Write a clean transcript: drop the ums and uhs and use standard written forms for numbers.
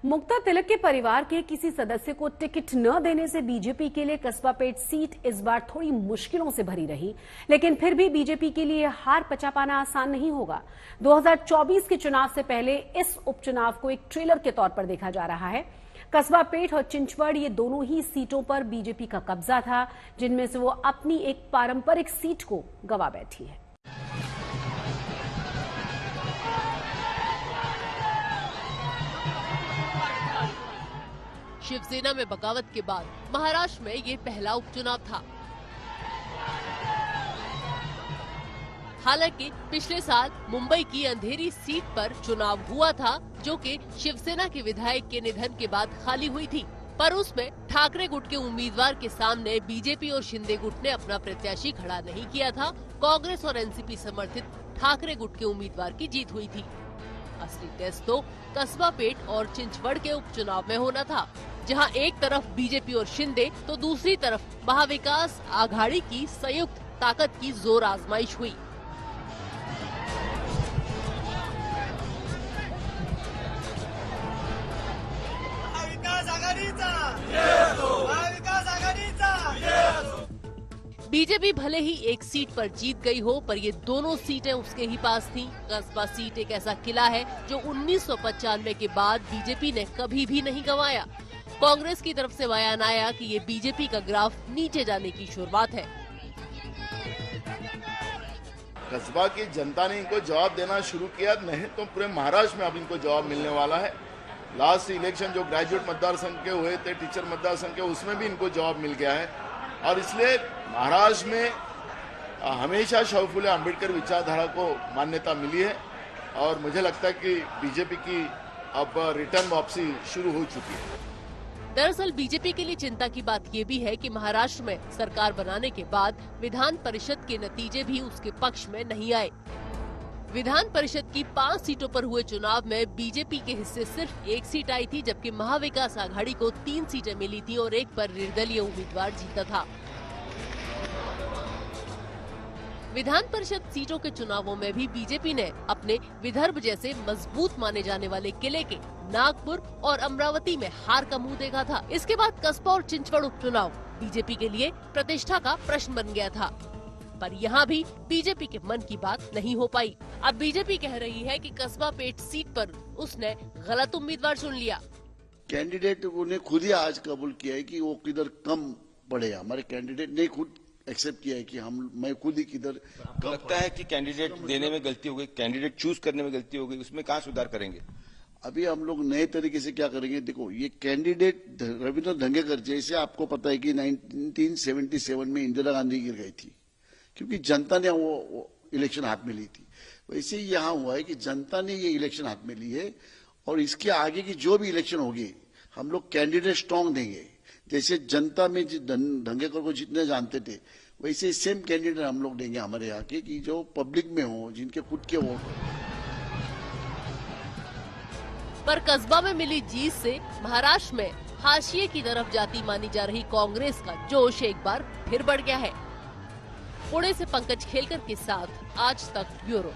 मुक्ता तिलक के परिवार के किसी सदस्य को टिकट न देने से बीजेपी के लिए कस्बापेट सीट इस बार थोड़ी मुश्किलों से भरी रही, लेकिन फिर भी बीजेपी के लिए हार पचा पाना आसान नहीं होगा। 2024 के चुनाव से पहले इस उपचुनाव को एक ट्रेलर के तौर पर देखा जा रहा है। कस्बापेट और चिंचवड़ ये दोनों ही सीटों पर बीजेपी का कब्जा था, जिनमें से वो अपनी एक पारंपरिक सीट को गंवा बैठी है। शिवसेना में बगावत के बाद महाराष्ट्र में ये पहला उपचुनाव था। हालांकि पिछले साल मुंबई की अंधेरी सीट पर चुनाव हुआ था, जो कि शिवसेना के विधायक के निधन के बाद खाली हुई थी, पर उसमें ठाकरे गुट के उम्मीदवार के सामने बीजेपी और शिंदे गुट ने अपना प्रत्याशी खड़ा नहीं किया था। कांग्रेस और एनसीपी समर्थित ठाकरे गुट के उम्मीदवार की जीत हुई थी। असली टेस्ट तो कस्बापेट और चिंचवड़ के उपचुनाव में होना था, जहां एक तरफ बीजेपी और शिंदे तो दूसरी तरफ महाविकास आघाड़ी की संयुक्त ताकत की जोर आजमाइश हुई। बीजेपी भले ही एक सीट पर जीत गई हो, पर ये दोनों सीटें उसके ही पास थीं। कस्बा सीट एक ऐसा किला है जो 1995 के बाद बीजेपी ने कभी भी नहीं गंवाया। कांग्रेस की तरफ से बयान आया कि ये बीजेपी का ग्राफ नीचे जाने की शुरुआत है। कस्बा की जनता ने इनको जवाब देना शुरू किया, नहीं तो पूरे महाराष्ट्र में अब इनको जवाब मिलने वाला है। लास्ट इलेक्शन जो ग्रेजुएट मतदार संघ के हुए थे, टीचर मतदार संघ के, उसमें भी इनको जवाब मिल गया है। और इसलिए महाराष्ट्र में हमेशा शौफुले अम्बेडकर विचारधारा को मान्यता मिली है और मुझे लगता है कि बीजेपी की अब रिटर्न वापसी शुरू हो चुकी है। दरअसल बीजेपी के लिए चिंता की बात ये भी है कि महाराष्ट्र में सरकार बनाने के बाद विधान परिषद के नतीजे भी उसके पक्ष में नहीं आए। विधान परिषद की 5 सीटों पर हुए चुनाव में बीजेपी के हिस्से सिर्फ 1 सीट आई थी, जबकि महाविकास आघाड़ी को 3 सीटें मिली थी और एक पर निर्दलीय उम्मीदवार जीता था। विधान परिषद सीटों के चुनावों में भी बीजेपी ने अपने विदर्भ जैसे मजबूत माने जाने वाले किले के नागपुर और अमरावती में हार का मुंह देखा था। इसके बाद कस्बा और चिंचवड़ उपचुनाव बीजेपी के लिए प्रतिष्ठा का प्रश्न बन गया था, पर यहाँ भी बीजेपी के मन की बात नहीं हो पाई। अब बीजेपी कह रही है कि कस्बापेट सीट पर उसने गलत उम्मीदवार चुन लिया। कैंडिडेट ने खुद ही आज कबूल किया है कि वो किधर कम पड़े। हमारे कैंडिडेट ने खुद एक्सेप्ट किया है कि मैं खुद ही किधर लगता है कि कैंडिडेट देने में गलती हो गई, कैंडिडेट चूज करने में गलती हो गई, उसमें कहाँ सुधार करेंगे? अभी हम लोग नए तरीके से क्या करेंगे, देखो ये कैंडिडेट रविंद्र धंगेकर, जैसे आपको पता है कि 1977 में इंदिरा गांधी गिर गई थी क्योंकि जनता ने वो इलेक्शन हाथ में ली थी। वैसे ही यहाँ हुआ है कि जनता ने ये इलेक्शन हाथ में ली है और इसके आगे की जो भी इलेक्शन होगी हम लोग कैंडिडेट स्ट्रांग देंगे। जैसे जनता में धंगेकर को जितने जानते थे वैसे सेम कैंडिडेट हम लोग देंगे हमारे यहाँ के, कि जो पब्लिक में हो, जिनके खुद के वोट हो। पर कस्बा में मिली जीत से महाराष्ट्र में हाशिए की तरफ जाती मानी जा रही कांग्रेस का जोश एक बार फिर बढ़ गया है। पुणे से पंकज खेलकर के साथ आज तक ब्यूरो।